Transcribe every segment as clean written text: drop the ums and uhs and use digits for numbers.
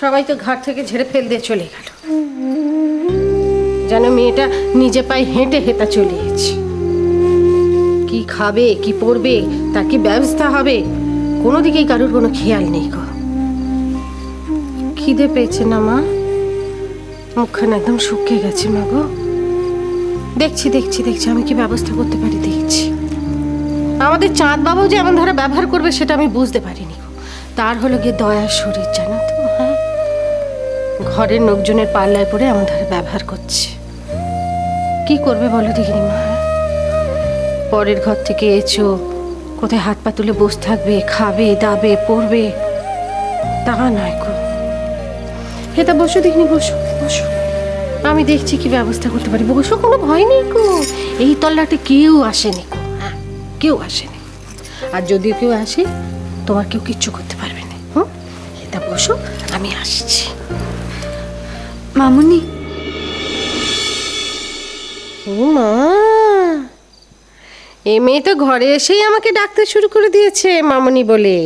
সবাই তো ঘাট থেকে ঝেড়ে ফেল দিয়ে চলে গেল, যেন মেয়েটা নিজে পায়ে হেঁটে হেঁটে চলে গেছে। কি খাবে, কি পরবে, তার কি ব্যবস্থা হবে, কোনো দিকেই কারোর কোনো খেয়াল নেই গো। খিদে পেয়েছে না মা? মুখখানা একদম শুকিয়ে গেছে মা গো। দেখছি দেখছি দেখছি আমি কি ব্যবস্থা করতে পারি দেখছি। আমাদের চাঁদ বাবু যে এমন ধরে ব্যবহার করবে সেটা আমি বুঝতে পারিনি গো। তার হলো গিয়ে দয়ার শরীর, জানো তো। হ্যাঁ, ঘরের লোকজনের পাল্লায় পড়ে এমন ধরে ব্যবহার করছে। কি করবে বলো দেখিনি মা? পরের ঘর থেকে এসো, কোথায় হাত পা তুলে বসে থাকবে, খাবে দাবে পড়বে, তা নয় গো। এটা বসো দেখিনি, বসো বসো, আমি দেখছি কি ব্যবস্থা করতে পারি। বসো, কোনো ভয় নেই গো। এই তল্লাটে কেউ আসেনি গো। হ্যাঁ, কেউ আসেনি। আর যদিও কেউ আসে, তোমার কেউ কিচ্ছু করতে পারবে না। হুম, এটা বসো, আমি আসছি। মামুনি, ও মা, এ মেয়ে তো ঘরে এসেই আমাকে ডাকতে শুরু করে দিয়েছে মামুনি বলে।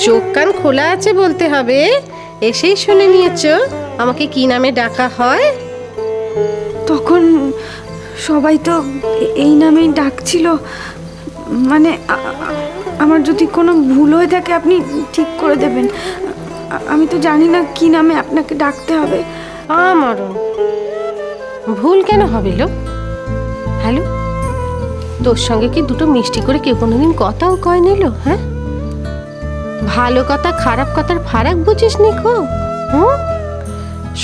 চোখ কান খোলা আছে বলতে হবে। এসেই শুনে নিয়েছো আমাকে কি নামে ডাকা হয়। তখন সবাই তো এই নামেই ডাকছিল। মানে আমার যদি কোনো ভুল হয়ে থাকে আপনি ঠিক করে দেবেন। আমি তো জানি না কি নামে আপনাকে ডাকতে হবে। আমারও ভুল কেন হবে লো? হ্যালো, তোর সঙ্গে কি দুটো মিষ্টি করে কেউ কোনোদিন কথাও কয় নিল? হ্যাঁ, ভালো কথা খারাপ কথার ফারাক বুঝিস নি গো।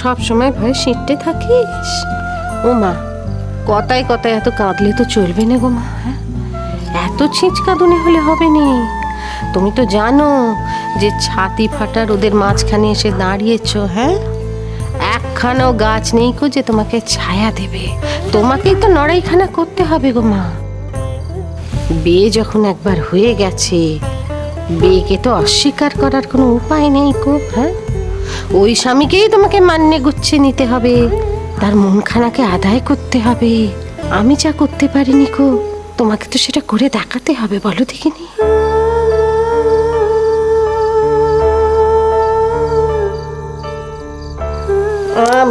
সব সময় ভয়ে সিঁটতে থাকিস। ও মা, কথায় কথায় এত কাঁদলে তো চলবে না গো মা। হ্যাঁ, এত ছিঁচকাঁদুনি হলে হবে নি। তুমি তো জানো যে ছাতি ফাটা রোদের মাঝখানে এসে দাঁড়িয়েছ। হ্যাঁ, একখানাও গাছ নেই গো যে তোমাকে ছায়া দেবে। তোমাকেই তো লড়াইখানা করতে হবে গো মা। বিয়ে যখন একবার হয়ে গেছে, বিয়েকে তো অস্বীকার করার কোনো উপায় নেই গো। হ্যাঁ, ওই স্বামীকেই তোমাকে মান্যে গুছিয়ে নিতে হবে, তার মনখানাকে আদায় করতে হবে। আমি যা করতে পারিনি গো, তোমাকে তো সেটা করে দেখাতে হবে। বলো দেখিনি।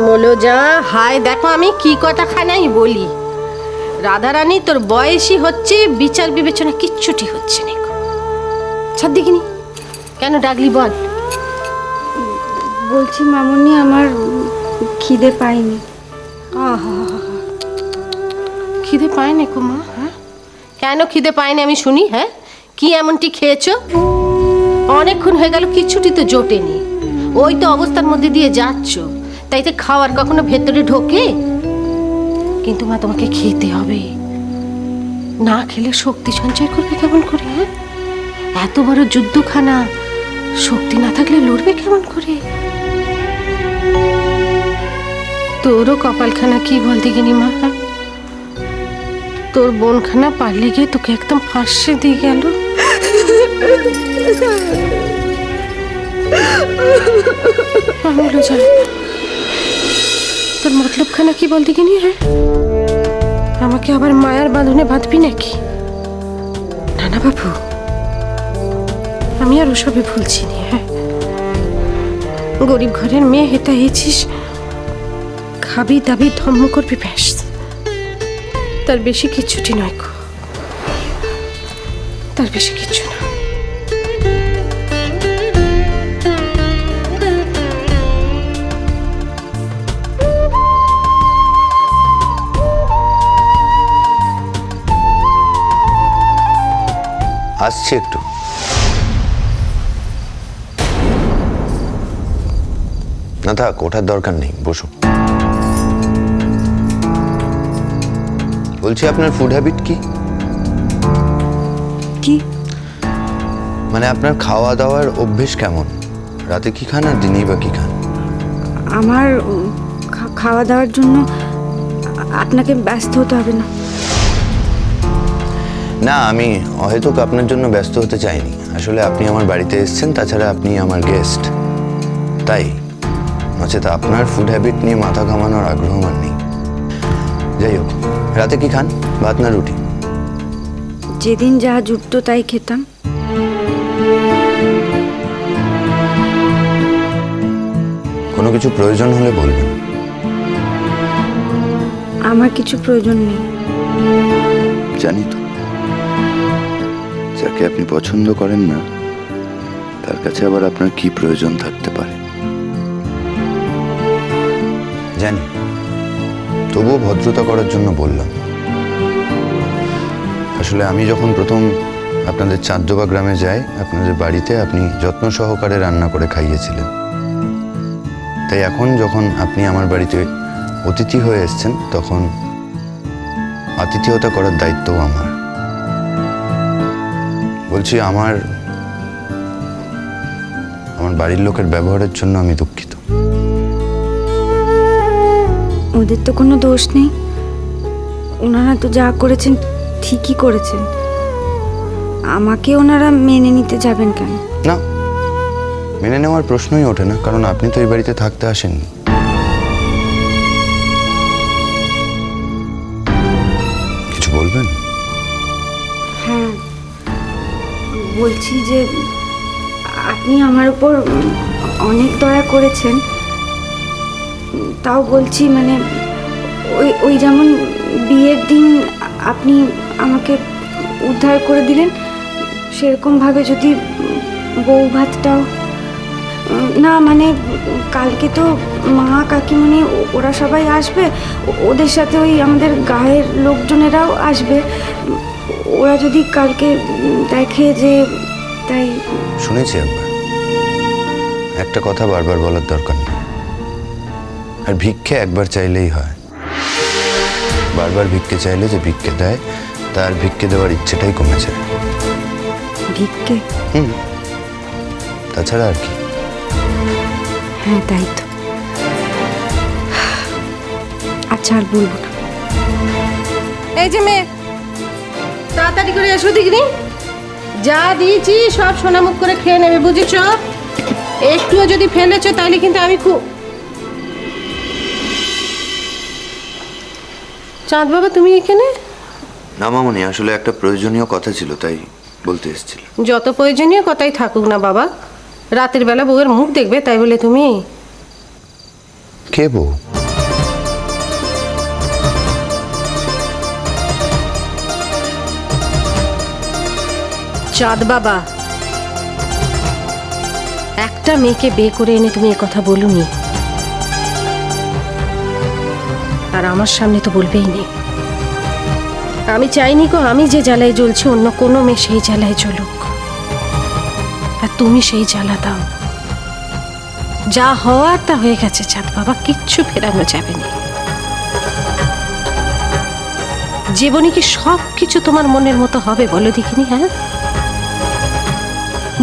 বলো যা, হায় দেখো আমি কি কথা খানাই বলি। রাধারানী, তোর বয়সই হচ্ছে, বিচার বিবেচনা কিচ্ছুটি হচ্ছে না। ছাদ দেখিনি, কেন ডাকলি বল? বলছি মামুনি, আমার খিদে পাইনি। খিদে পায়নি গো মা? হ্যাঁ, কেন খিদে পায়নি আমি শুনি। হ্যাঁ, কি এমনটি খেয়েছো? অনেকক্ষণ হয়ে গেল, কিচ্ছুটি তো জোটেনি। ওই তো অবস্থার মধ্যে দিয়ে যাচ্ছ, তাই তো খাওয়ার কখনো ভেতরে ঢোকে? কিন্তু মা, তোমাকে খেতে হবে। না খেলে শক্তি সঞ্চয় করবে কেমন করে? হ্যাঁ, এত বড় যুদ্ধখানা, শক্তি না থাকলে লড়বে কেমন করে? তোরও কপালখানা কি বল দেখিনি মা। তোর বোনখানা পারলে গিয়ে তোকে একদম ফাঁসে দিয়ে গেল। তোর মতলবখানা কি বল দেখিনি? হ্যাঁ, আমাকে আবার মায়ার বাঁধনে বাঁধবি নাকি? না না বাবু, আমি আর ওসবে ভুলছি নি। হ্যাঁ, গরিব ঘরের মেয়ে হেতা হয়েছিস, খাবি দাবি ধর্ম করবি, ব্যাস। তার বেশি কিচ্ছুটি নয় গো, তার বেশি কিচ্ছু না। আসছি একটু। না থাক, ওঠার দরকার নেই, বসুন। বলছি, আপনার ফুড হ্যাবিট কি? কি মানে আপনার খাওয়া দাওয়ার অভ্যেস কেমন? রাতে কি খান আর দিনেই বা কি খান? আমার খাওয়া দাওয়ার জন্য আপনাকে ব্যস্ত হতে হবে না। না, আমি অহেতুক আপনার জন্য ব্যস্ত হতে চাইনি। আসলে আপনি আমার বাড়িতে এসেছেন, তাছাড়া আপনি আমার গেস্ট, তাই। নচেত আপনার ফুড হ্যাবিট নিয়ে মাথা ঘামানোর আগ্রহ আমার নেই। যাই হোক, রাতে কি খান, ভাত না রুটি? যেদিন যা জুটতো তাই খেতাম। কোনো কিছু প্রয়োজন হলে বলবেন। আমার কিছু প্রয়োজন নেই। জানি তো, যাকে আপনি পছন্দ করেন না তার কাছে আবার আপনার কি প্রয়োজন থাকতে পারে জানি, তবুও ভদ্রতা করার জন্য বললাম। আসলে আমি যখন প্রথম আপনাদের চাঁদডোবা গ্রামে যাই, আপনাদের বাড়িতে আপনি যত্ন সহকারে রান্না করে খাইয়েছিলেন। তাই এখন যখন আপনি আমার বাড়িতে অতিথি হয়ে এসেছেন, তখন আতিথেয়তা করার দায়িত্বও আমার। বলছি, আমার বাড়ির লোকের ব্যবহারের জন্য আমি দুঃখিত। ওদের তো কোনো দোষ নেই, ওনারা তো যা করেছেন ঠিকই করেছেন। আমাকে ওনারা মেনে নিতে যাবেন কেন? না, মেনে নেওয়ার প্রশ্নই ওঠে না, কারণ আপনি তো এই বাড়িতে থাকতে আসেননি। কিছু বলবেন? হ্যাঁ, বলছি যে আপনি আমার উপর অনেক দয়া করেছেন। তাও বলছি, মানে ওই যেমন বিয়ের দিন আপনি আমাকে উদ্ধার করে দিলেন, সেরকমভাবে যদি বউ ভাতটাও না, মানে কালকে তো মা কাকিমণি ওরা সবাই আসবে, ওদের সাথে ওই আমাদের গায়ের লোকজনেরাও আসবে। ওরা যদি কালকে দেখে যে, তাই শুনেছি একবার, একটা কথা বারবার বলার দরকার নেই। আর ভিক্ষে একবার চাইলেই হয়, বারবার ভিক্ষে চাইলে যে ভিক্ষে দেয় তার ভিক্ষে দেওয়ার ইচ্ছেটাই কমে যায়। ভিক্ষে? তাছাড়া আর কি। হ্যাঁ, তাই তো। আচ্ছা, আর বলবো না। এই যে মেয়ে, তাড়াতাড়ি করে এসো দিগনি। যা দিয়েছি সব সোনামুখ করে খেয়ে নেবে, বুঝেছ? একটুও যদি ফেলেছো তাহলে কিন্তু আমি খুব... চাঁদ বাবা, তুমি এখানে? না মামনি, আসলে একটা প্রয়োজনীয় কথা ছিল, তাই বলতে এসেছিল। যত প্রয়োজনীয় কথাই থাকুক না বাবা, রাতের বেলা বউয়ের মুখ দেখবে তাই বলে তুমি... কে বউ? চাঁদ বাবা, একটা মেয়েকে বিয়ে করে এনে তুমি এ কথা বলুনি, আর আমার সামনে তো বলবেই নেই। আমি চাইনি গো আমি যে জ্বালায় জ্বলছি অন্য কোনো মেয়ে সেই জ্বালায় জ্বলুক, আর তুমি সেই জ্বালা দাও। যা হওয়ার তা হয়ে গেছে চাঁদ বাবা, কিচ্ছু ফেরানো যাবে না। জীবনে কি সব কিছু তোমার মনের মতো হবে বলো দেখিনি? হ্যাঁ,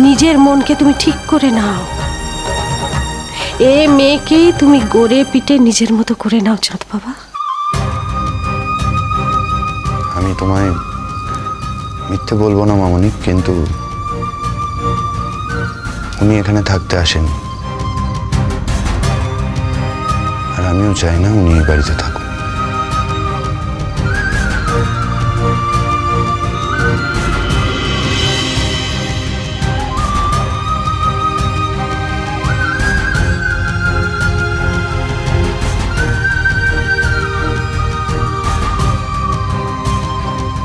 নিজের মনকে তুমি ঠিক করে নাও। এ মেয়েকেই তুমি গড়ে পিটে নিজের মতো করে নাও চাঁদ বাবা। আমি তোমায় মিথ্যে বলবো না মামনি, কিন্তু উনি এখানে থাকতে আসেন, আর আমিও চাই না উনি এই বাড়িতে থাকুন।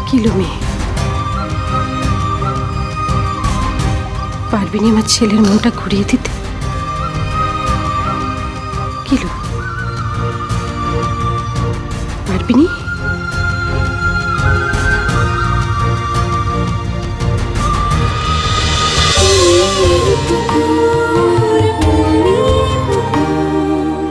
কিলো মেয়ে, পারবি না আমার ছেলের মনটা ঘুরিয়ে দিতে? কিলো, পারবি না?